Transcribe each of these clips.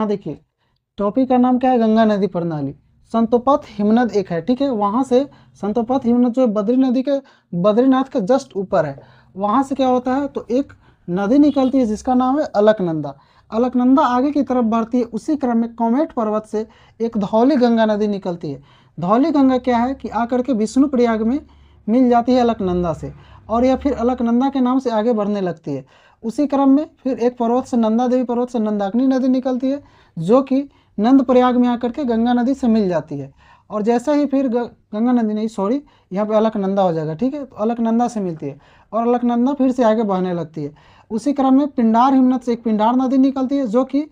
हाँ देखिए, टॉपिक का नाम क्या है, गंगा नदी प्रणाली। संतोपथ हिमनद एक है, ठीक है। वहाँ से संतोपथ हिमनद जो बद्रीनाथ के जस्ट ऊपर है। वहाँ से क्या होता है, तो एक नदी निकलती है जिसका नाम है अलकनंदा। अलकनंदा आगे की तरफ बढ़ती है, उसी क्रम में कॉमेट पर्वत से एक धौली गंगा नदी निकलती है। धौली गंगा क्या है कि आकर के विष्णुप्रयाग में मिल जाती है अलकनंदा से, और यह फिर अलकनंदा के नाम से आगे बढ़ने लगती है। उसी क्रम में फिर एक पर्वत से, नंदा देवी पर्वत से नंदाकिनी नदी निकलती है, जो कि नंद प्रयाग में आकर के गंगा नदी से मिल जाती है। और जैसे ही फिर गंगा नदी नहीं, सॉरी, यहाँ पे अलकनंदा हो जाएगा, ठीक है। तो अलकनंदा से मिलती है और अलकनंदा फिर से आगे बहने लगती है। उसी क्रम में पिंडार हिमनद से एक पिंडार नदी निकलती है, जो कि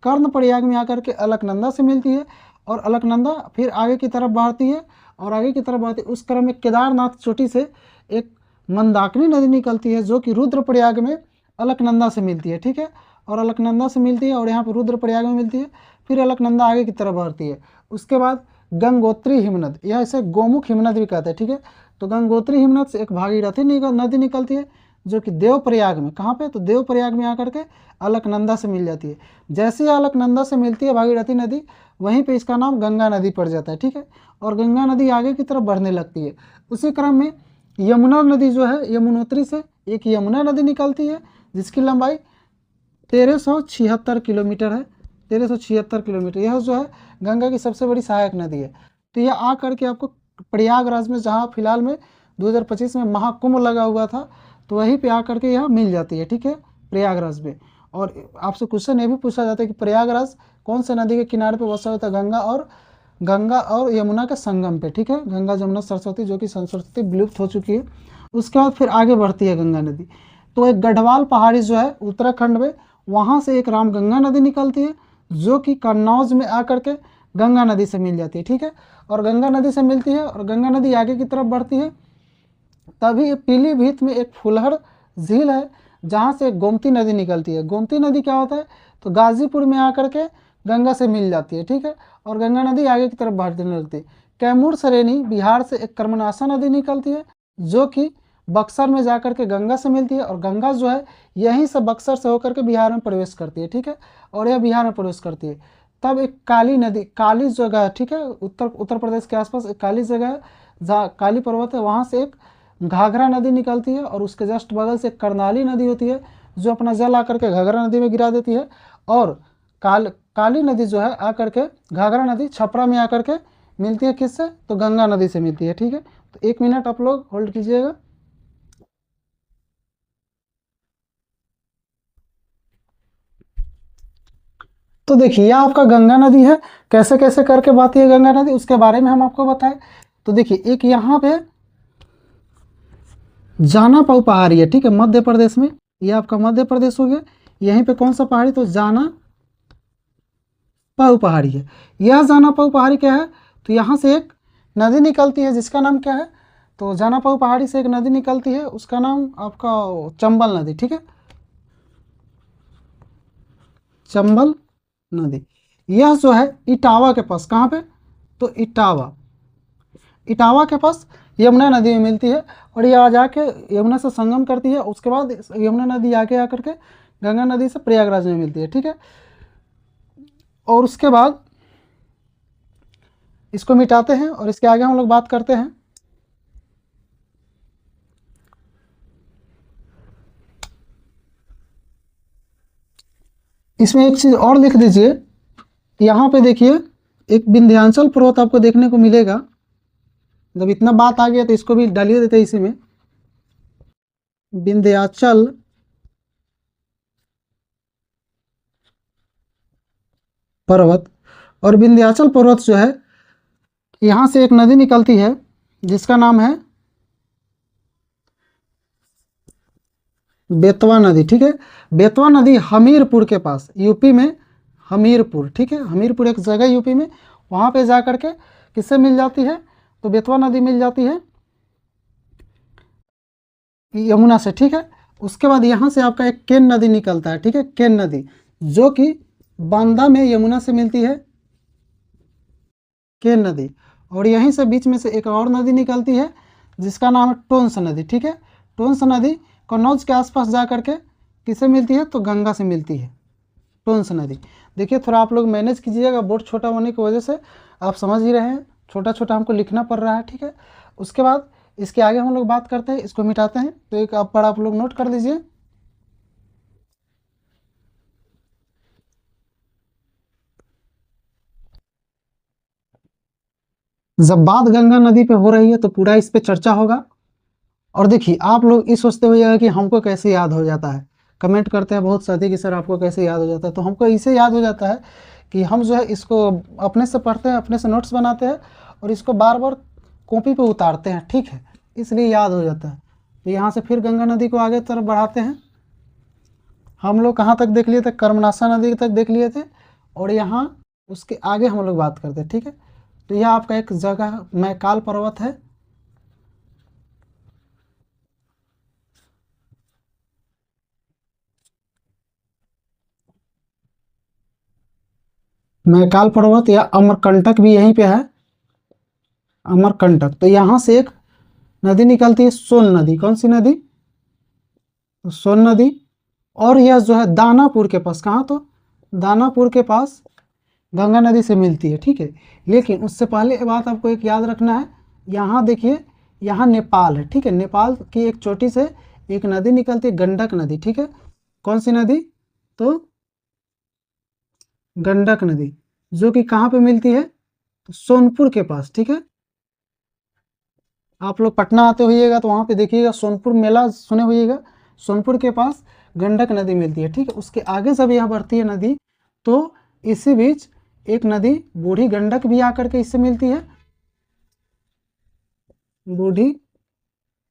कर्ण प्रयाग में आकर के अलकनंदा से मिलती है। और अलकनंदा फिर आगे की तरफ बढ़ती है, और आगे की तरफ बढ़ती है, उस क्रम में केदारनाथ चोटी से एक मंदाकिनी नदी निकलती है, जो कि रुद्रप्रयाग में अलकनंदा से मिलती है, ठीक है। और अलकनंदा से मिलती है और यहाँ पर रुद्रप्रयाग में मिलती है। फिर अलकनंदा आगे की तरफ बढ़ती है। उसके बाद गंगोत्री हिमनद, यह इसे गोमुख हिमनद भी कहते हैं, ठीक है। तो गंगोत्री हिमनद से एक भागीरथी नदी निकलती है, जो कि देवप्रयाग में, कहाँ पे, तो देवप्रयाग में आकर के अलकनंदा से मिल जाती है। जैसे ही अलकनंदा से मिलती है भागीरथी नदी, वहीं पे इसका नाम गंगा नदी पड़ जाता है, ठीक है। और गंगा नदी आगे की तरफ बढ़ने लगती है। उसी क्रम में यमुना नदी जो है, यमुनोत्री से एक यमुना नदी निकलती है, जिसकी लंबाई 1376 किलोमीटर है। 1376 किलोमीटर, यह जो है गंगा की सबसे बड़ी सहायक नदी है। तो यह आ करके आपको प्रयागराज में, जहाँ फिलहाल में 2025 में महाकुंभ लगा हुआ था, तो वहीं पे आकर के यह मिल जाती है, ठीक है, प्रयागराज में। और आपसे क्वेश्चन ये भी पूछा जाता है कि प्रयागराज कौन से नदी के किनारे पे बसा हुआ था, गंगा और यमुना के संगम पे, ठीक है। गंगा जमुना सरस्वती, जो कि सरस्वती विलुप्त हो चुकी है। उसके बाद फिर आगे बढ़ती है गंगा नदी। तो एक गढ़वाल पहाड़ी जो है उत्तराखंड में, वहाँ से एक रामगंगा नदी निकलती है, जो कि कन्नौज में आकर के गंगा नदी से मिल जाती है, ठीक है। और गंगा नदी से मिलती है और गंगा नदी आगे की तरफ बढ़ती है। तभी पीलीभीत में एक फुलहर झील है, जहाँ से गोमती नदी निकलती है। गोमती नदी क्या होता है, तो गाजीपुर में आकर के गंगा से मिल जाती है, ठीक है। और गंगा नदी आगे की तरफ बढ़ने लगती है। कैमूर सरेनी बिहार से एक कर्मनाशा नदी निकलती है, जो कि बक्सर में जाकर के गंगा से मिलती है। और गंगा जो है यहीं से बक्सर से होकर के बिहार में प्रवेश करती है, ठीक है। और यह बिहार में प्रवेश करती है। तब एक काली नदी, काली जगह है, ठीक है, उत्तर प्रदेश के आसपास एक काली जगह है, जहाँ काली पर्वत है, वहाँ से एक घाघरा नदी निकलती है। और उसके जस्ट बगल से कर्नाली नदी होती है, जो अपना जल आकर के घाघरा नदी में गिरा देती है। और काली नदी जो है आकर के, घाघरा नदी छपरा में आकर के मिलती है, किससे, तो गंगा नदी से मिलती है, ठीक है। तो 1 मिनट आप लोग होल्ड कीजिएगा। तो देखिए, यह आपका गंगा नदी है। कैसे कैसे करके बहती है गंगा नदी, उसके बारे में हम आपको बताएं। तो देखिए, एक यहाँ पे जाना पाऊ पहाड़ी है, ठीक है, मध्य प्रदेश में। ये आपका मध्य प्रदेश हो गया। यहीं पे कौन सा पहाड़ी, तो जाना पाऊ पहाड़ी है। यह जाना पाऊ पहाड़ी क्या है, तो यहाँ से एक नदी निकलती है, जिसका नाम क्या है, तो जाना पाऊ पहाड़ी से एक नदी निकलती है, उसका नाम आपका चंबल नदी, ठीक है, चंबल नदी। यह जो है इटावा के पास, कहाँ पे, तो इटावा के पास यमुना नदी में मिलती है। और ये आ जाके यमुना से संगम करती है। उसके बाद यमुना नदी आके आकर के गंगा नदी से प्रयागराज में मिलती है, ठीक है। और उसके बाद इसको मिटाते हैं और इसके आगे हम लोग बात करते हैं। इसमें एक चीज़ और लिख दीजिए, यहाँ पे देखिए एक विंध्याचल पर्वत आपको देखने को मिलेगा। जब इतना बात आ गया तो इसको भी डालिए देते हैं इसी में, विंध्याचल पर्वत। और विंध्याचल पर्वत जो है, यहाँ से एक नदी निकलती है, जिसका नाम है बेतवा नदी, ठीक है। बेतवा नदी हमीरपुर के पास, यूपी में हमीरपुर, ठीक है, हमीरपुर एक जगह यूपी में, वहाँ पे जा करके किससे मिल जाती है, तो बेतवा नदी मिल जाती है यमुना से, ठीक है। उसके बाद यहाँ से आपका एक केन नदी निकलता है, ठीक है, केन नदी, जो कि बांदा में यमुना से मिलती है, केन नदी। और यहीं से बीच में से एक और नदी निकलती है, जिसका नाम है टोंस नदी, ठीक है। टोंस नदी कन्नौज के आसपास जा करके किससे मिलती है, तो गंगा से मिलती है। टोंस नदी। देखिए थोड़ा आप लोग मैनेज कीजिएगा, बोर्ड छोटा होने की वजह से आप समझ ही रहे हैं, छोटा छोटा हमको लिखना पड़ रहा है, ठीक है। उसके बाद इसके आगे हम लोग बात करते हैं, इसको मिटाते हैं। तो एक आप लोग नोट कर लीजिए, जब बात गंगा नदी पे हो रही है तो पूरा इस पे चर्चा होगा। और देखिए आप लोग ये सोचते होइएगा कि हमको कैसे याद हो जाता है, कमेंट करते हैं बहुत साथी कि सर आपको कैसे याद हो जाता है। तो हमको इसे याद हो जाता है कि हम जो है इसको अपने से पढ़ते हैं, अपने से नोट्स बनाते हैं और इसको बार बार कॉपी पे उतारते हैं, ठीक है, इसलिए याद हो जाता है। तो यहाँ से फिर गंगा नदी को आगे तरफ बढ़ाते हैं। हम लोग कहाँ तक देख लिए थे, कर्मनाशा नदी तक देख लिए थे, और यहाँ उसके आगे हम लोग बात करते हैं, ठीक है। तो यह आपका एक जगह मैकाल पर्वत है। मैकाल पर्वत या अमरकंटक भी यहीं पे है, अमरकंटक। तो यहाँ से एक नदी निकलती है, सोन नदी। कौन सी नदी, तो सोन नदी। और यह जो है दानापुर के पास, कहाँ, तो दानापुर के पास गंगा नदी से मिलती है, ठीक है। लेकिन उससे पहले ये बात आपको एक याद रखना है, यहाँ देखिए, यहाँ नेपाल है, ठीक है। नेपाल की एक चोटी से एक नदी निकलती है, गंडक नदी, ठीक है। कौन सी नदी, तो गंडक नदी, जो कि कहाँ पे मिलती है, तो सोनपुर के पास, ठीक है। आप लोग पटना आते होइएगा तो वहाँ पे देखिएगा सोनपुर मेला सुने होइएगा, सोनपुर के पास गंडक नदी मिलती है, ठीक है। उसके आगे जब यह बढ़ती है नदी, तो इसी बीच एक नदी बूढ़ी गंडक भी आकर के इससे मिलती है, बूढ़ी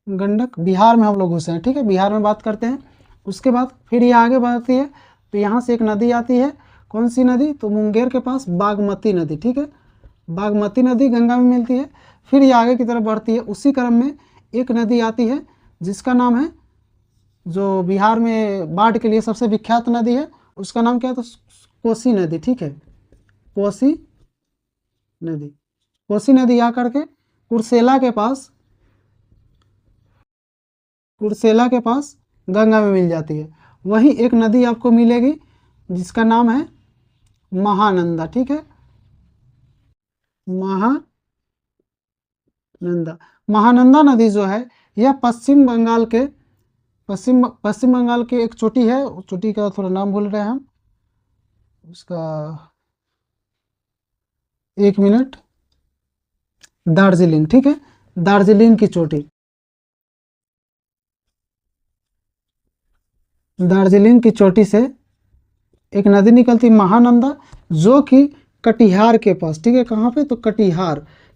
गंडक। बिहार में हम लोग घुसे हैं, ठीक है, बिहार में बात करते हैं। उसके बाद फिर ये आगे बढ़ती है, तो यहाँ से एक नदी आती है, कौन सी नदी, तो मुंगेर के पास बागमती नदी, ठीक है। बागमती नदी गंगा में मिलती है। फिर ये आगे की तरफ बढ़ती है, उसी क्रम में एक नदी आती है जिसका नाम है, जो बिहार में बाढ़ के लिए सबसे विख्यात नदी है, उसका नाम क्या है, तो कोसी नदी, ठीक है, कोसी नदी। कोसी नदी आकर के कुर्सेला के पास गंगा में मिल जाती है। वहीं एक नदी आपको मिलेगी जिसका नाम है महानंदा, ठीक है, महानंदा। महानंदा नदी जो है यह पश्चिम बंगाल के एक चोटी है, चोटी का थोड़ा नाम भूल रहे हैं हम उसका, एक मिनट, दार्जिलिंग, ठीक है, दार्जिलिंग की चोटी, दार्जिलिंग की चोटी से एक नदी निकलती महानंदा, जो कि कटिहार के पास, ठीक है, कहाँ पे, तो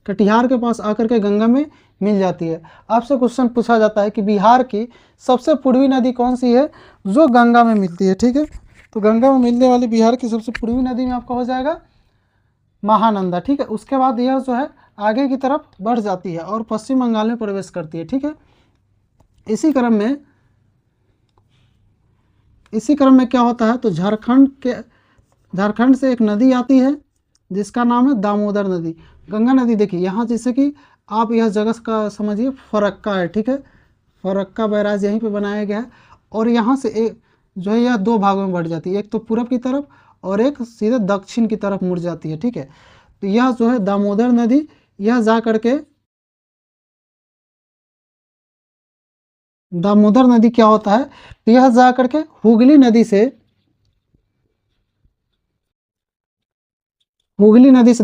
कटिहार के पास आकर के गंगा में मिल जाती है। आपसे क्वेश्चन पूछा जाता है कि बिहार की सबसे पूर्वी नदी कौन सी है जो गंगा में मिलती है, ठीक है। तो गंगा में मिलने वाली बिहार की सबसे पूर्वी नदी में आपका हो जाएगा महानंदा, ठीक है। उसके बाद यह जो है आगे की तरफ बढ़ जाती है और पश्चिम बंगाल में प्रवेश करती है, ठीक है। इसी क्रम में क्या होता है, तो झारखंड से एक नदी आती है जिसका नाम है दामोदर नदी। गंगा नदी देखिए यहाँ, जैसे कि आप यह जगह का समझिए फरक्का है, ठीक है, फरक्का बैराज यहीं पे बनाया गया है। और यहाँ से एक जो है यह दो भागों में बढ़ जाती है, एक तो पूरब की तरफ और एक सीधे दक्षिण की तरफ मुड़ जाती है, ठीक है। तो यह जो है दामोदर नदी, यह जा करके दामोदर नदी क्या होता है, तो यह जा करके हुगली नदी से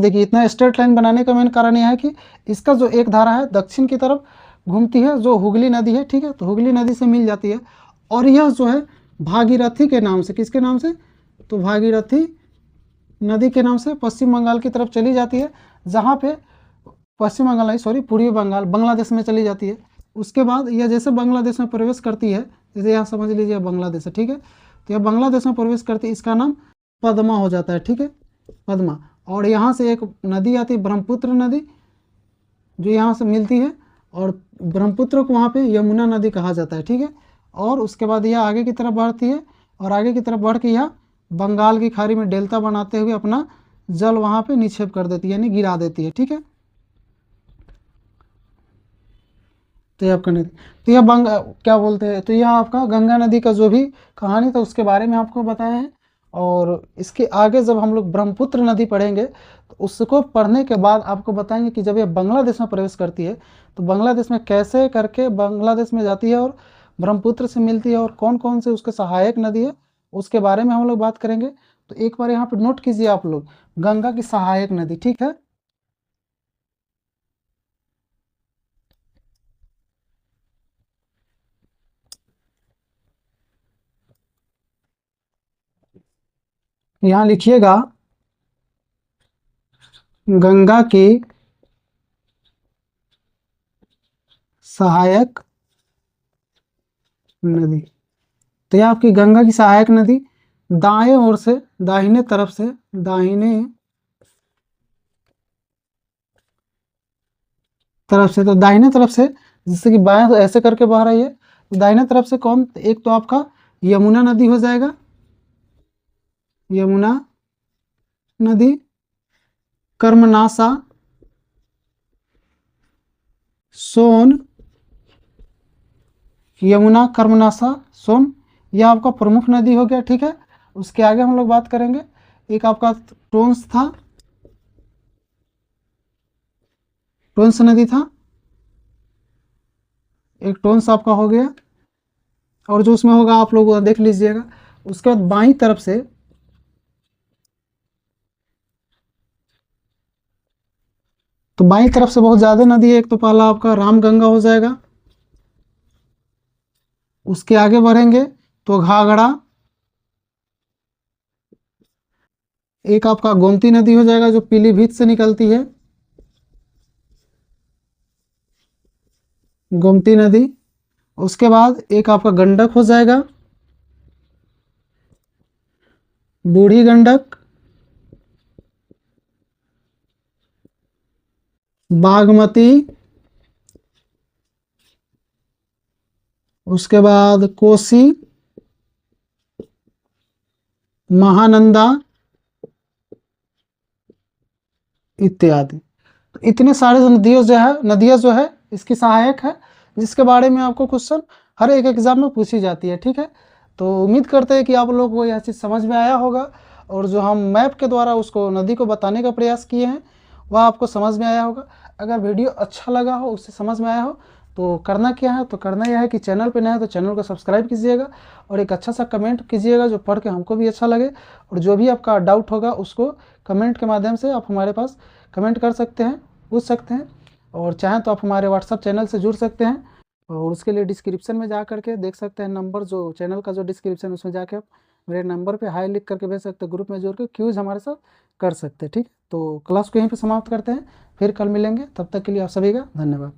देखिए, इतना स्ट्रेट लाइन बनाने का मेन कारण यह है कि इसका जो एक धारा है दक्षिण की तरफ घूमती है, जो हुगली नदी है, ठीक है। तो हुगली नदी से मिल जाती है। और यह जो है भागीरथी के नाम से, किसके नाम से, तो भागीरथी नदी के नाम से पश्चिम बंगाल की तरफ चली जाती है, जहाँ पे पश्चिम बंगाल नहीं, सॉरी, पूर्वी बंगाल, बांग्लादेश में चली जाती है। उसके बाद यह जैसे बांग्लादेश में प्रवेश करती है, जैसे यहाँ समझ लीजिए बांग्लादेश है, ठीक है। तो यह बांग्लादेश में प्रवेश करती है, इसका नाम पद्मा हो जाता है, ठीक है, पद्मा। और यहाँ से एक नदी आती है ब्रह्मपुत्र नदी, जो यहाँ से मिलती है, और ब्रह्मपुत्र को वहाँ पे यमुना नदी कहा जाता है, ठीक है। और उसके बाद यह आगे की तरफ बढ़ती है, और आगे की तरफ बढ़ के यह बंगाल की खाड़ी में डेल्टा बनाते हुए अपना जल वहाँ पे निक्षेप कर देती है, यानी गिरा देती है, ठीक है। तो ये आपका नदी, तो यह क्या बोलते हैं, तो यह आपका गंगा नदी का जो भी कहानी था उसके बारे में आपको बताया है। और इसके आगे जब हम लोग ब्रह्मपुत्र नदी पढ़ेंगे तो उसको पढ़ने के बाद आपको बताएंगे कि जब ये बांग्लादेश में प्रवेश करती है तो बांग्लादेश में कैसे करके बांग्लादेश में जाती है और ब्रह्मपुत्र से मिलती है और कौन कौन से उसके सहायक नदी है उसके बारे में हम लोग बात करेंगे। तो एक बार यहाँ पे नोट कीजिए आप लोग, गंगा की सहायक नदी, ठीक है। यहाँ लिखिएगा गंगा की सहायक नदी। तो ये आपकी गंगा की सहायक नदी दाएं ओर से, दाहिने तरफ से, दाहिने तरफ से, तो दाहिने तरफ से जैसे कि बाएं तो ऐसे करके बह रही है, तो दाहिने तरफ से कौन, एक तो आपका यमुना नदी हो जाएगा, यमुना नदी, कर्मनासा, सोन, यमुना, कर्मनासा, सोन, यह आपका प्रमुख नदी हो गया, ठीक है। उसके आगे हम लोग बात करेंगे, एक आपका टोंस था, टोंस नदी था, एक टोंस आपका हो गया, और जो उसमें होगा आप लोग देख लीजिएगा। उसके बाद बाईं तरफ से, तो बाईं तरफ से बहुत ज्यादा नदी है, एक तो पहला आपका रामगंगा हो जाएगा, उसके आगे बढ़ेंगे तो घाघरा, एक आपका गोमती नदी हो जाएगा जो पीलीभीत से निकलती है, गोमती नदी। उसके बाद एक आपका गंडक हो जाएगा, बूढ़ी गंडक, बागमती, उसके बाद कोसी, महानंदा इत्यादि। तो इतने सारे नदियाँ जो है इसकी सहायक है, जिसके बारे में आपको क्वेश्चन हर एक एग्जाम में पूछी जाती है, ठीक है। तो उम्मीद करते हैं कि आप लोगों को यह चीज़ समझ में आया होगा, और जो हम मैप के द्वारा उसको नदी को बताने का प्रयास किए हैं वह आपको समझ में आया होगा। अगर वीडियो अच्छा लगा हो, उससे समझ में आया हो, तो करना क्या है, तो करना यह है कि चैनल पे नया है तो चैनल को सब्सक्राइब कीजिएगा और एक अच्छा सा कमेंट कीजिएगा जो पढ़ के हमको भी अच्छा लगे। और जो भी आपका डाउट होगा उसको कमेंट के माध्यम से आप हमारे पास कमेंट कर सकते हैं, पूछ सकते हैं, और चाहें तो आप हमारे व्हाट्सअप चैनल से जुड़ सकते हैं। और उसके लिए डिस्क्रिप्शन में जा करके देख सकते हैं नंबर, जो चैनल का जो डिस्क्रिप्शन उसमें जाके आप मेरे नंबर पे हाई लिख करके भेज सकते हैं, ग्रुप में जोड़ के क्यूज हमारे साथ कर सकते हैं, ठीक। तो क्लास को यहीं पे समाप्त करते हैं, फिर कल मिलेंगे, तब तक के लिए आप सभी का धन्यवाद।